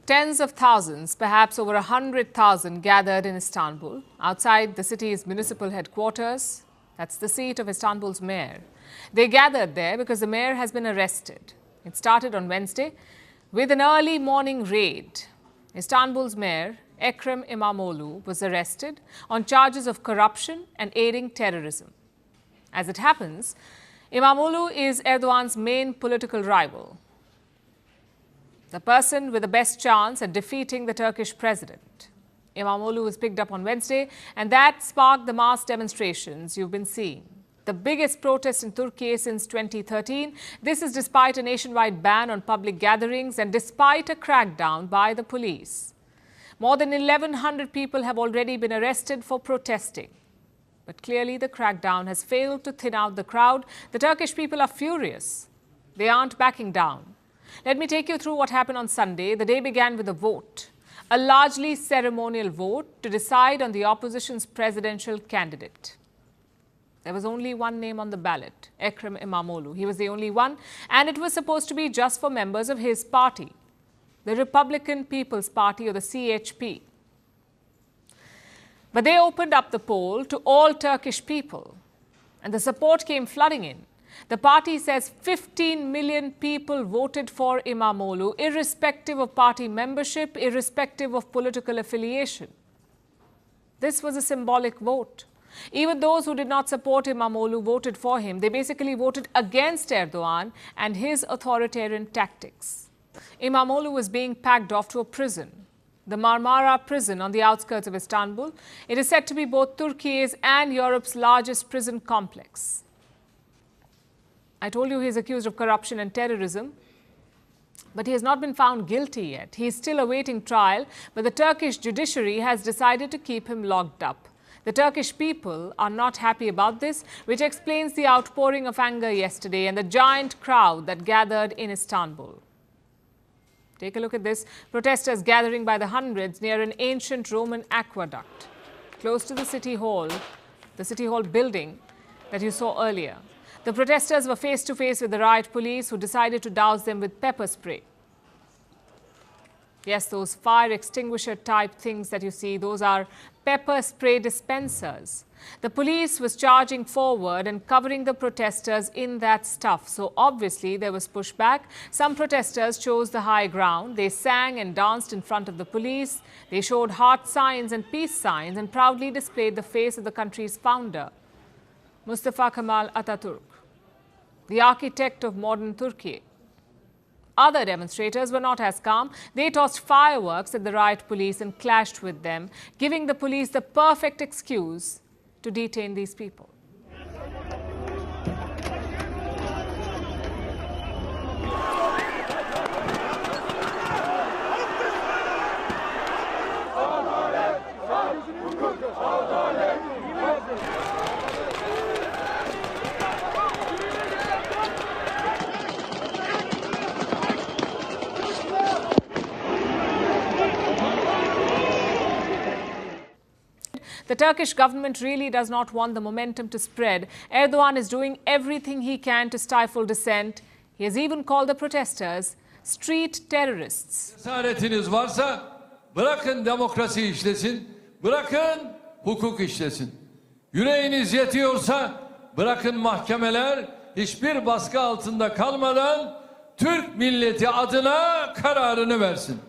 Tens of thousands, perhaps over 100,000, gathered in Istanbul, outside the city's municipal headquarters. That's the seat of Istanbul's mayor. They gathered there because the mayor has been arrested. It started on Wednesday with an early morning raid. Istanbul's mayor, Ekrem İmamoğlu, was arrested on charges of corruption and aiding terrorism. As it happens, İmamoğlu is Erdogan's main political rival, the person with the best chance at defeating the Turkish president. İmamoğlu was picked up on Wednesday, and that sparked the mass demonstrations you've been seeing. The biggest protest in Turkey since 2013. This is despite a nationwide ban on public gatherings and despite a crackdown by the police. More than 1,100 people have already been arrested for protesting. But clearly the crackdown has failed to thin out the crowd. The Turkish people are furious. They aren't backing down. Let me take you through what happened on Sunday. The day began with a vote, a largely ceremonial vote to decide on the opposition's presidential candidate. There was only one name on the ballot, Ekrem İmamoğlu. He was the only one, and it was supposed to be just for members of his party, the Republican People's Party, or the CHP. But they opened up the poll to all Turkish people, and the support came flooding in. The party says 15 million people voted for İmamoğlu, irrespective of party membership, irrespective of political affiliation. This was a symbolic vote. Even those who did not support İmamoğlu voted for him. They basically voted against Erdogan and his authoritarian tactics. İmamoğlu was being packed off to a prison, the Marmara prison on the outskirts of Istanbul. It is said to be both Turkey's and Europe's largest prison complex. I told you he is accused of corruption and terrorism, but he has not been found guilty yet. He is still awaiting trial, but the Turkish judiciary has decided to keep him locked up. The Turkish people are not happy about this, which explains the outpouring of anger yesterday and the giant crowd that gathered in Istanbul. Take a look at this. Protesters gathering by the hundreds near an ancient Roman aqueduct, close to the city hall building that you saw earlier. The protesters were face to face with the riot police, who decided to douse them with pepper spray. Yes, those fire extinguisher type things that you see, those are pepper spray dispensers. The police was charging forward and covering the protesters in that stuff. So obviously there was pushback. Some protesters chose the high ground. They sang and danced in front of the police. They showed heart signs and peace signs and proudly displayed the face of the country's founder, Mustafa Kemal Atatürk, the architect of modern Turkey. Other demonstrators were not as calm. They tossed fireworks at the riot police and clashed with them, giving the police the perfect excuse to detain these people. The Turkish government really does not want the momentum to spread. Erdogan is doing everything he can to stifle dissent. He has even called the protesters street terrorists. Cesaretiniz varsa bırakın demokrasi işlesin, bırakın hukuk işlesin. Yüreğiniz yetiyorsa bırakın mahkemeler hiçbir baskı altında kalmadan Türk milleti adına kararını versin.